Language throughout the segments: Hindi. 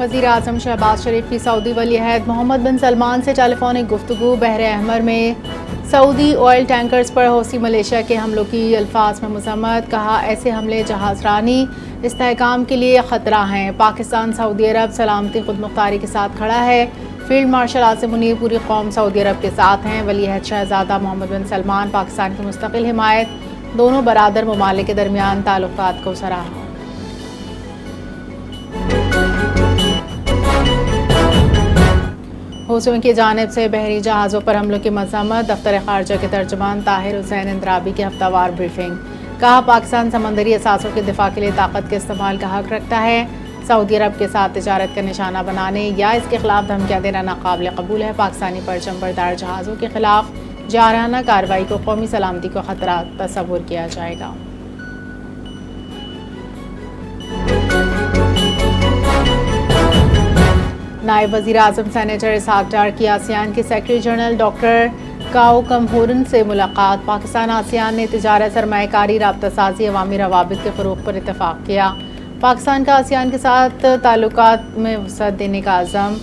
वज़ीर आज़म शहबाज शरीफ की सऊदी वली-अहद मोहम्मद बिन सलमान से टेलीफोनिक गुफ्तगू। बहर अहमर में सऊदी ऑयल टैंकर्स पर हौसी मलेशिया के हमलों की अल्फाज में मज़म्मत। कहा, ऐसे हमले जहाज़रानी इस्तेहकाम के लिए ख़तरा हैं। पाकिस्तान सऊदी अरब सलामती खुद मुख्तारी के साथ खड़ा है। फील्ड मार्शल आसिम मुनीर पूरी कौम सऊदी अरब के साथ हैं। वली-अहद शहज़ादा मोहम्मद बिन सलमान पाकिस्तान की मुस्तकिल हिमायत। दोनों बरादर ममालिक के दरमियान ताल्लुकात को सराहा। हौसियों की जानिब से बहरी जहाज़ों पर हमलों की मज़म्मत। दफ्तर ख़ारजा के तर्जुमान ताहिर हुसैन इंद्राबी की हफ्तावार ब्रीफिंग। कहा, पाकिस्तान समंदरी असासों के दिफा के लिए ताकत के इस्तेमाल का हक रखता है। सऊदी अरब के साथ तिजारत का निशाना बनाने या इसके खिलाफ धमकियाँ देना नाकाबिल कबूल है। पाकिस्तानी परचम बरदार जहाज़ों के खिलाफ जारहाना कार्रवाई को कौमी सलामती को खतरा तस्वुर किया जाएगा। नायब वज़ीर आज़म सेनेटर इसहाक डार की आसियान के सेक्रेटरी जनरल डॉक्टर काओ कमहूरन से मुलाकात। पाकिस्तान आसियान ने तिजारत, सरमायाकारी, राब्ता साज़ी, अवामी रवाबित के फ़रोग़ पर इत्तफ़ाक़ किया। पाकिस्तान का आसियान के साथ ताल्लुकात में वसअत देने का अज़म।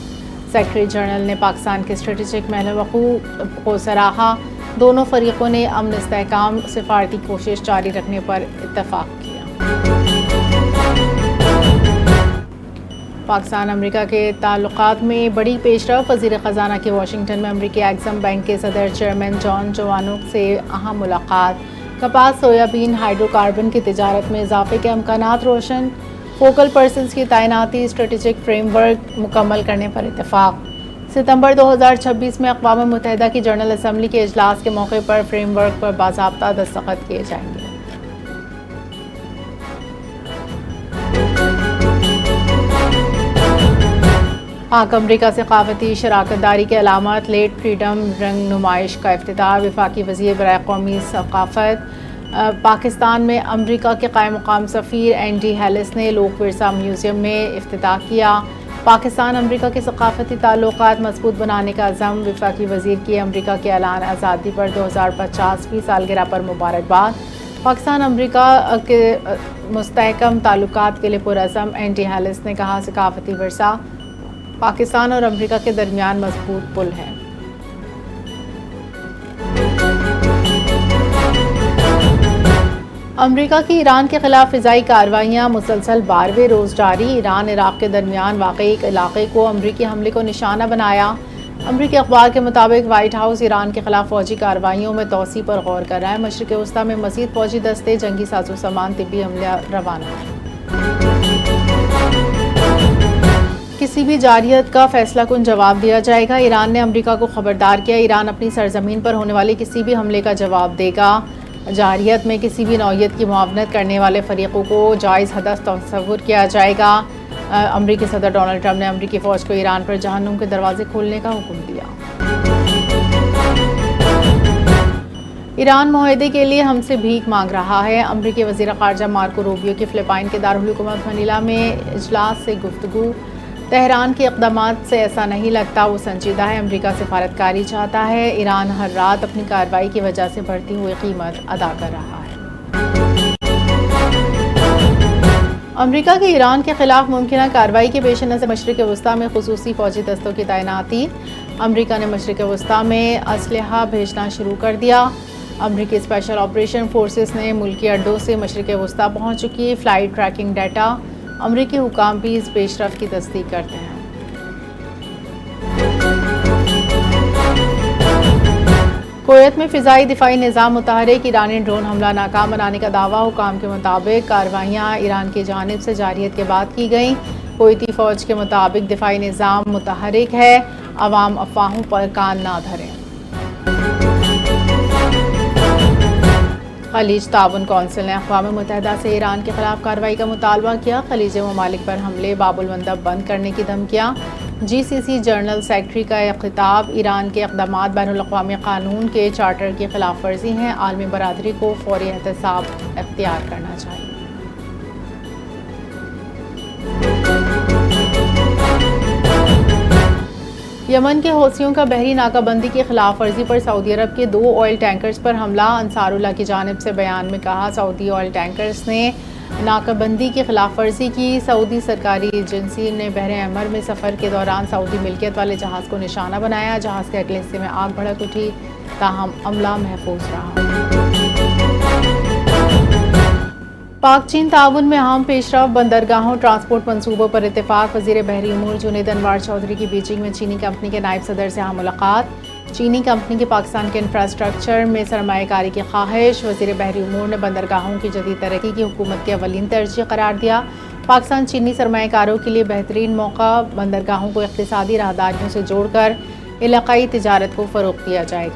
सेक्रेटरी जनरल ने पाकिस्तान के स्ट्रेटेजिक महल-ए-वक़ूअ को सराहा। दोनों फ़रीक़ों ने अमन, इस्तेहकाम, सिफारती कोशिश जारी रखने पर इत्तफ़ाक़ किया। पाकिस्तान अमेरिका के ताल्लुकात में बड़ी पेशरफ़। वज़ीर ख़ज़ाना की वाशिंगटन में अमेरिकी एक्सिम बैंक के सदर चेयरमैन जॉन जोवानोक से अहम मुलाकात। कपास, सोयाबीन, हाइड्रोकार्बन की तिजारत में इजाफे के अमकानात रोशन। फोकल पर्सनस की तैनाती, स्ट्रेटेजिक फ्रेमवर्क मुकम्मल करने पर इत्तफ़ाक़। सितंबर 2026 में अक़वाम मुत्तहिदा की जनरल असम्बली के इजलास के मौके पर फ्रेमवर्क पर बाज़ाब्ता दस्तखत किए जाएंगे। पाक अमरीका सकाफती शराकतदारी के अलामत लेट फ्रीडम रंग नुमाइश का इफ्तिताह। वफाकी वज़ीर बराए कौमी सकाफत पाकिस्तान में अमरीका के कायम मुकाम सफ़ीर एंडी हेलिस ने लोक विरसा म्यूज़ियम में इफ्तिताह किया। पाकिस्तान अमरीका के सकाफती ताल्लुकात मजबूत बनाने का अज़म। वफाकी वज़ीर की अमरीका के ऐलान आज़ादी पर 2050वीं सालगिरह पर मुबारकबाद। पाकिस्तान अमरीका के मुस्तहकम ताल्लुकात के लिए पुरअज़म। एंडी हेलिस ने कहा, सकाफती विरसा पाकिस्तान और अमरीका के दरमियान मजबूत पुल है। अमरीका की ईरान के खिलाफ फ़िज़ाई कार्रवाइयाँ मुसलसल 12वें रोज़ जारी। ईरान इराक़ के दरमियान वाक़ एक इलाक़े को अमरीकी हमले को निशाना बनाया। अमरीकी अखबार के मुताबिक वाइट हाउस ईरान के खिलाफ फ़ौजी कार्रवाइयों में तोसी पर गौर कर रहा है। मशरिक़ वस्ता में मज़ीद फ़ौजी दस्ते, जंगी साजो सामान, तिब्बी अमला रवाना। किसी भी जारियत का फैसला कुन जवाब दिया जाएगा। ईरान ने अमरीका को खबरदार किया, ईरान अपनी सरजमीन पर होने वाले किसी भी हमले का जवाब देगा। जारियत में किसी भी नौयत की मुआवनत करने वाले फ़रीक़ों को जायज़ हदफ तस्वुर किया जाएगा। अमरीकी सदर डोनाल्ड ट्रंप ने अमरीकी फ़ौज को ईरान पर जहन्नुम के दरवाजे खोलने का हुक्म दिया। ईरान मुआहदे के लिए हमसे भीख मांग रहा है। अमरीकी वज़ीर ख़ारजा मार्को रूबियो की फ़िलिपाइन के दारुल हुकूमत मनीला में इजलास से गुफ्तगू। तेहरान के इक़दामात से ऐसा नहीं लगता वो संजीदा है। अमरीका सिफारतकारी चाहता है। ईरान हर रात अपनी कार्रवाई की वजह से बढ़ती हुई कीमत अदा कर रहा है। अमरीका की ईरान के खिलाफ मुमकिन कार्रवाई के पेश नज़र मशरिक़ वस्ता में खुसूसी फ़ौजी दस्तों की तैनाती। अमरीका ने मशरिक़ वस्ता में असलहा भेजना शुरू कर दिया। अमरीकी स्पेशल ऑपरेशन फोर्सेस ने मुल्की अड्डों से मशरिक़ वस्ता पहुँच चुकी फ़्लाइट ट्रैकिंग डाटा। अमरीकी हुकाम भी इस पेशरफ की तस्दीक करते हैं। कुवैत में फ़िज़ाई दिफ़ाई निज़ाम मुतहरिक। ईरानी ड्रोन हमला नाकाम बनाने का दावा। हुकाम के मुताबिक कार्रवाइयाँ ईरान की जानिब से जारियत के बाद की गई। कुवैती फ़ौज के मुताबिक दिफ़ाई निज़ाम मुतहरिक है। अवाम अफवाहों पर कान ना धरें। खलीज ताउन कौंसिल ने अक़वाम मुत्तहिदा से ईरान के खिलाफ कार्रवाई का मुतालबा किया। खलीजी ममालिक पर हमले, बाबुल मंदब बंद करने की धमकियाँ। GCC जनरल सेक्रेटरी का यह खिताब। ईरान के इक़दामात बैनुल-अक़वामी क़ानून के चार्टर की खिलाफ वर्जी हैं। आलमी बरादरी को फ़ौरी एहतसाब इख्तियार करना चाहिए। यमन के हौसियों का बहरी नाकाबंदी की खिलाफ वर्जी पर सऊदी अरब के 2 ऑयल टैंकर्स पर हमला। अंसारुल्लाह की जानिब से बयान में कहा, सऊदी ऑयल टैंकर्स ने नाकाबंदी की खिलाफ वर्जी की। सऊदी सरकारी एजेंसी ने बहरे अहमर में सफ़र के दौरान सऊदी मिल्कियत वाले जहाज़ को निशाना बनाया। जहाज़ के अगले हिस्से में आग भड़क उठी, ताहम अमला महफूज रहा। पाक चीन ताउन में अहम पेशरफ, बंदरगाहों ट्रांसपोर्ट मंसूबों पर इत्तेफाक। वज़ीर बहरी उमूर जुनैद अनवार चौधरी की बीजिंग में चीनी कंपनी के नायब सदर से मुलाकात। चीनी कंपनी की पाकिस्तान के इंफ्रास्ट्रक्चर में सरमायाकारी की ख्वाहिश। वज़ीर बहरी उमूर ने बंदरगाहों की जदीद तरक्की की हुकूमत की अवलीन तरजीह करार दिया। पाकिस्तान चीनी सरमायाकारों के लिए बेहतरीन मौका, बंदरगाहों को इक़्तिसादी राहदारियों से जोड़कर इलाकाई तिजारत को फ़रोग़ दिया जाएगा।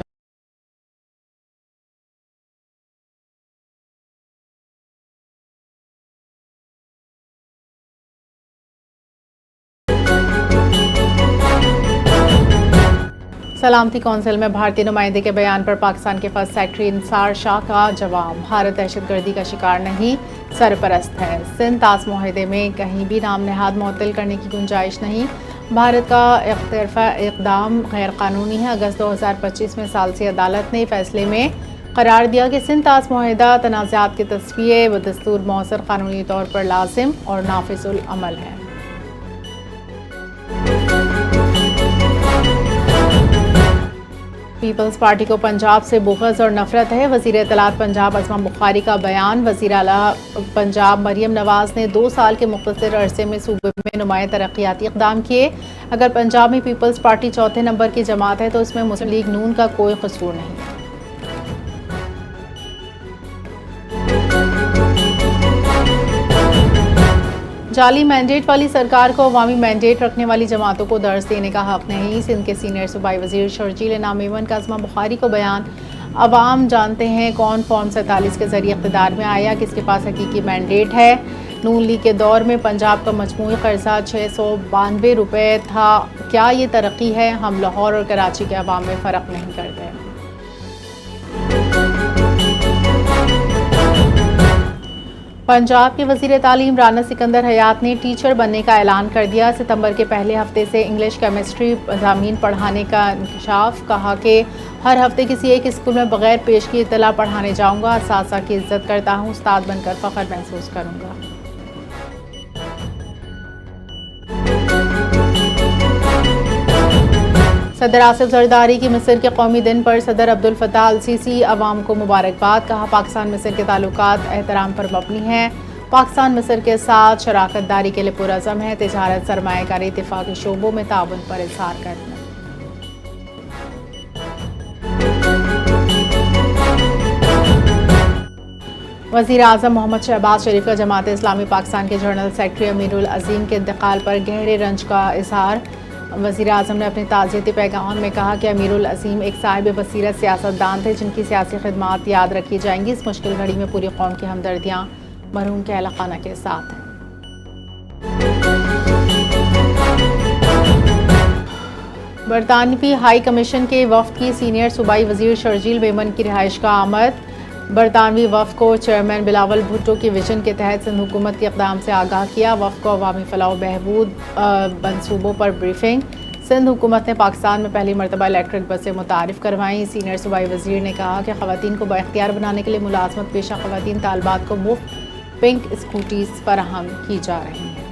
सलामती कौंसिल में भारतीय नुमाइंदे के बयान पर पाकिस्तान के फर्स्ट सेक्रेटरी इंसार शाह का जवाब। भारत दहशतगर्दी का शिकार नहीं, सरपरस्त है। सिंध तास मुआहदे में कहीं भी नाम नहाद मुअत्तल करने की गुंजाइश नहीं। भारत का एकतरफा इक़दाम गैर कानूनी है। अगस्त 2025 में सालसी अदालत ने फैसले में करार दिया कि सिंध तास मुआहदा तनाज़ात के तस्वीर व दस्तूर मौसर कानूनी तौर पर लाजिम और नाफिजुल अमल है। पीपल्स पार्टी को पंजाब से बुग़्ज़ और नफरत है। वज़ीर इत्तलात पंजाब अज़मा बुखारी का बयान। वज़ीर आला पंजाब मरियम नवाज़ ने 2 साल के मुख्तसर अरसे में सूबे में नुमाया तरक्याती इक़दाम किए। अगर पंजाब में पीपल्स पार्टी चौथे नंबर की जमात है तो इसमें मुस्लिम लीग नून का कोई कसूर नहीं। जाली मैंडेट वाली सरकार को अवामी मैंडेट रखने वाली जमातों को दर्ज देने का हक नहीं। सिंध के सीनियर सूबाई वजीर शर्जील नामीवन का अज़मा बुखारी को बयान। अवाम जानते हैं कौन फॉर्म 47 के जरिए इक़्तिदार में आया, किसके पास हकीकी मैंडेट है। नून लीग के दौर में पंजाब का मजमूई कर्जा 692 रुपये था। क्या ये तरक्की है? हम लाहौर और कराची के अवाम में फ़र्क नहीं करते। पंजाब के वज़ीर तालीम राना सिकंदर हयात ने टीचर बनने का ऐलान कर दिया। सितंबर के पहले हफ्ते से इंग्लिश केमिस्ट्री मज़ामीन पढ़ाने का इंकशाफ। कहा कि हर हफ्ते किसी एक स्कूल में बग़ैर पेश की इत्तला पढ़ाने जाऊँगा। असातिज़ा की इज़्ज़त करता हूँ, उस्ताद बनकर फ़ख्र महसूस करूँगा। सदर आसिफ जरदारी की मिस्र के कौमी दिन पर सदर अब्दुल फताह अल सीसी अवाम को मुबारकबाद। कहा पाकिस्तान मिस्र के ताल्लुकात एहतराम पर मबनी हैं। पाकिस्तान मिस्र के साथ शराकत दारी के लिए पुरअज़म है। तिजारत, सरमायाकारी, इत्तेफाक़ी शोबों में ताउन पर इज़हार करना। वज़ीर आज़म मोहम्मद शहबाज शरीफ का जमात इस्लामी पाकिस्तान के जनरल सेक्रेटरी अमीरुल अज़ीम के इंतकाल पर गहरे रंज का इज़हार। वज़ीर आज़म ने अपने ताज़ियती पैगाम में कहा कि अमीरुल अज़ीम एक साहिब बसीरत सियासतदान थे जिनकी सियासी खिदमात याद रखी जाएंगी। इस मुश्किल घड़ी में पूरी कौम की हमदर्दियाँ मरहूम के अहल खाना के साथ हैं। बरतानवी हाई कमीशन के वफ़द की सीनियर सूबाई वज़ीर शर्जील मेमन की रिहाइश का आमद। बरतानवी वफ़द को चेयरमैन बिलावल भुट्टो के विजन के तहत सिंध हुकूमत के इक़दाम से आगाह किया। वफ़द को अवामी फलाह बहबूद मनसूबों पर ब्रीफिंग। सिंध हुकूमत ने पाकिस्तान में पहली मरतबा इलेक्ट्रिक बसें मुतारिफ़ करवाईं। सीनियर सूबाई वज़ीर ने कहा कि ख़वातीन को बाइख्तियार बनाने के लिए मुलाज़मत पेशा ख़वातीन तालबात को मुफ्त पिंक स्कूटीज़ फराहम की जा रही हैं।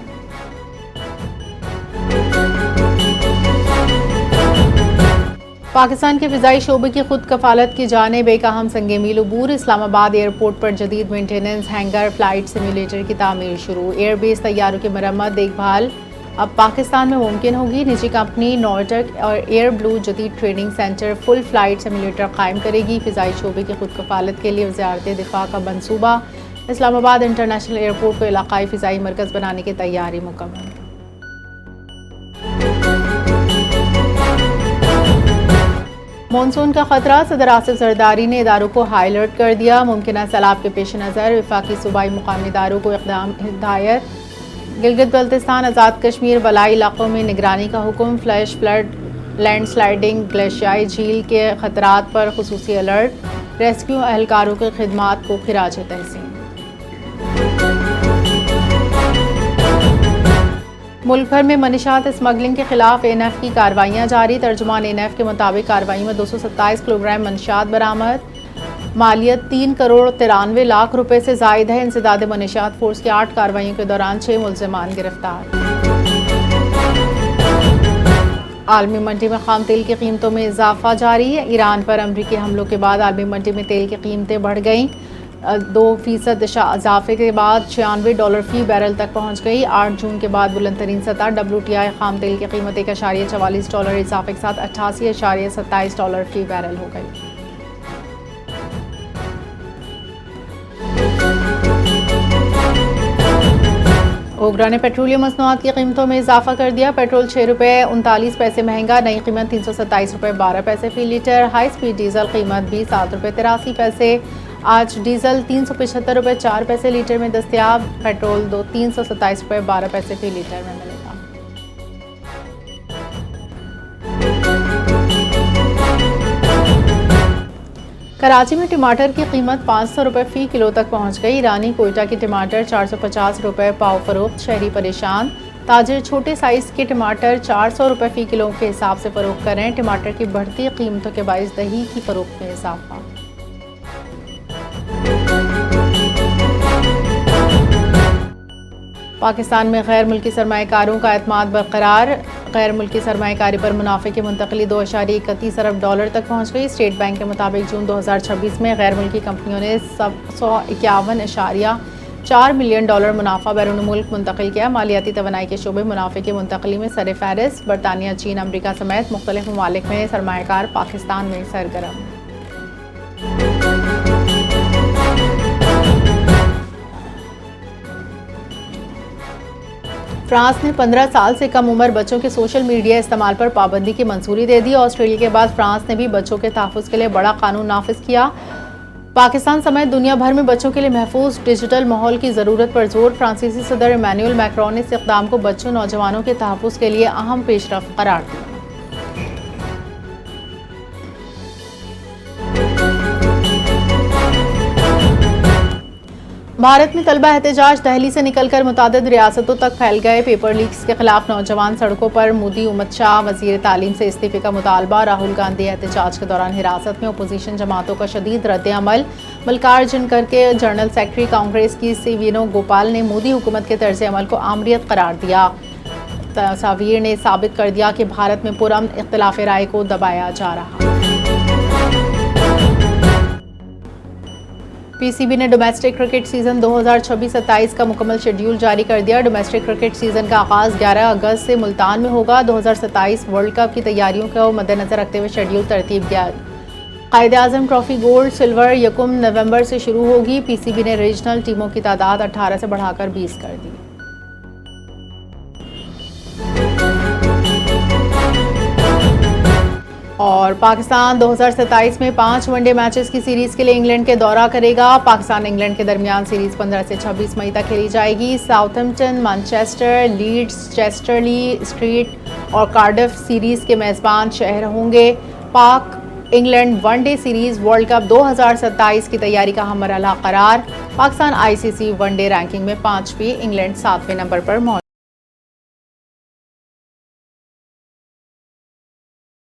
पाकिस्तान के फ़िज़ाई शोबे की खुद कफालत की जानिब एक अहम संगे मील अबूर। इस्लामाबाद एयरपोर्ट पर जदीद मेंटेनेंस हैंगर, फ्लाइट सिम्युलेटर की तामीर शुरू। एयरबेस तैयारों की मरम्मत देखभाल अब पाकिस्तान में मुमकिन होगी। निजी कंपनी नॉर्टेक और एयर ब्लू जदीद training centre full flight simulator कायम करेगी। फ़िज़ाई शोबे की खुद कफालत के लिए वज़ारत दिफा का मनसूबा। इस्लामाबाद इंटरनेशनल एयरपोर्ट को इलाकाई फ़िज़ाई मरकज़ बनाने की तैयारी मुकम्मल। मानसून का खतरा। सदर आसिफ जरदारी ने इदारों को हाई अलर्ट कर दिया। मुमकिन सैलाब के पेश नज़र वफाकी सूबाई मुकामी इदारों को इक़दाम हिदायत। गिलगित बल्तिस्तान, आज़ाद कश्मीर, वलाई इलाकों में निगरानी का हुक्म। फ्लैश फ्लड, लैंडस्लाइडिंग, ग्लेशियाई झील के खतरात पर खुसूसी अलर्ट। रेस्क्यू एहलकारों की खिदमात को खिराज तहसीन। मुल्क भर में मनीशात स्मगलिंग के खिलाफ एनएफ की कार्रवाइयाँ जारी। तर्जुमान एनएफ के मुताबिक कार्रवाई में 227 किलोग्राम मंशात बरामद। मालियत 3 करोड़ 93 लाख रुपए से जायद है। इंसदाद मनशियात फोर्स की 8 कार्रवाइयों के दौरान 6 मुल्ज़िमान गिरफ्तार। आलमी मंडी में खाम तेल की कीमतों में इजाफा जारी है। ईरान पर अमरीकी हमलों के बाद आलमी मंडी में तेल की कीमतें बढ़ गईं। 2% इजाफे के बाद $96 फी बैरल तक पहुंच गई। 8 जून के बाद बुलंद तरीन सतह। WTI खाम तेल की कीमत $1.44 इजाफे के साथ $88.27 फी बैरल हो गई। ओगरा ने पेट्रोलियम मसनूआत की कीमतों में इजाफा कर दिया। पेट्रोल ₹6.39 महंगा, नई कीमत ₹327.12 फी लीटर। हाई स्पीड डीजल कीमत भी ₹7.83। आज डीजल ₹375.04 लीटर में दस्तियाब। पेट्रोल ₹327.12 फी लीटर में मिलेगा। कराची में टमाटर की कीमत ₹500 फी किलो तक पहुंच गई। ईरानी कोयटा की टमाटर ₹450 पाव फरोख्त। शहरी परेशान। ताजिर छोटे साइज के टमाटर ₹400 फी किलो के हिसाब से फरोख्त कर रहे हैं। टमाटर की बढ़ती कीमतों के बाइस दही की फरोख्त में इजाफा। पाकिस्तान में गैर मुल्की सरमाएकारों का एतमाद बरकरार। गैर मुल्की सरमाएकारी पर मुनाफे की मुंतकली $2.31 अरब तक पहुँच गई। स्टेट बैंक के मुताबिक जून 2026 में गैर मुल्की कंपनियों ने $151.4 मिलियन मुनाफा बैरून मुल्क मुंतकिल किया। मालियाती तवानाई के शोबे मुनाफे की मुंतकली में सर फहरिस्त। बरतानिया, चीन, अमरीका समेत मुख्तलिफ ममालिक में सरमाएकार पाकिस्तान में सरगर्म। फ्रांस ने 15 साल से कम उम्र बच्चों के सोशल मीडिया इस्तेमाल पर पाबंदी की मंजूरी दे दी। ऑस्ट्रेलिया के बाद फ्रांस ने भी बच्चों के तहफ़्फ़ुज़ के लिए बड़ा कानून नाफिज किया। पाकिस्तान समेत दुनिया भर में बच्चों के लिए महफूज डिजिटल माहौल की ज़रूरत पर जोर। फ्रांसीसी सदर इमैनुअल मैक्रोन ने इस इक़दाम को बच्चों नौजवानों के तहफ़्फ़ुज़ के लिए अहम पेशरफ़्त करार दिया। भारत में तलबा एहतजाज दहली से निकलकर मुतादिद रियासतों तक फैल गए। पेपर लीक्स के खिलाफ नौजवान सड़कों पर। मोदी, उमत शाह, वजीर तालीम से इस्तीफे का मुतालबा। राहुल गांधी एहतजाज के दौरान हिरासत में। अपोजिशन जमातों का शदीद रद्द-ए-अमल। मल्लिकार्जुन खड़गे जनरल सेक्रेटरी कांग्रेस की सी वेणुगोपाल ने मोदी हुकूमत के तर्ज अमल को आमरीत करार दिया। तस्वीर ने साबित कर दिया कि भारत में पुरअमन इख्तिलाफ राय को दबाया जा रहा। पीसीबी ने डोमेस्टिक क्रिकेट सीजन 2026-27 का मुकम्मल शेड्यूल जारी कर दिया। डोमेस्टिक क्रिकेट सीजन का आगाज 11 अगस्त से मुल्तान में होगा। 2027 वर्ल्ड कप की तैयारियों को मद्देनजर रखते हुए शेड्यूल तरतीब किया। कायद-ए-आज़म ट्रॉफी गोल्ड सिल्वर 1 नवंबर से शुरू होगी। पीसीबी ने रीजनल टीमों की तादाद 18 से बढ़ाकर 20 कर दी। और पाकिस्तान 2027 में 5 वनडे मैचेस की सीरीज के लिए इंग्लैंड के दौरा करेगा। पाकिस्तान इंग्लैंड के दरमियान सीरीज 15 से 26 मई तक खेली जाएगी। साउथहैम्पटन, मैनचेस्टर, लीड्स, चेस्टरली स्ट्रीट और कार्डिफ सीरीज के मेजबान शहर होंगे। पाक England one day series world cup 2027 की तैयारी का हमरहला करार। पाकिस्तान आईसीसी वनडे रैंकिंग में 5वीं, इंग्लैंड 7वें नंबर पर मौजूद।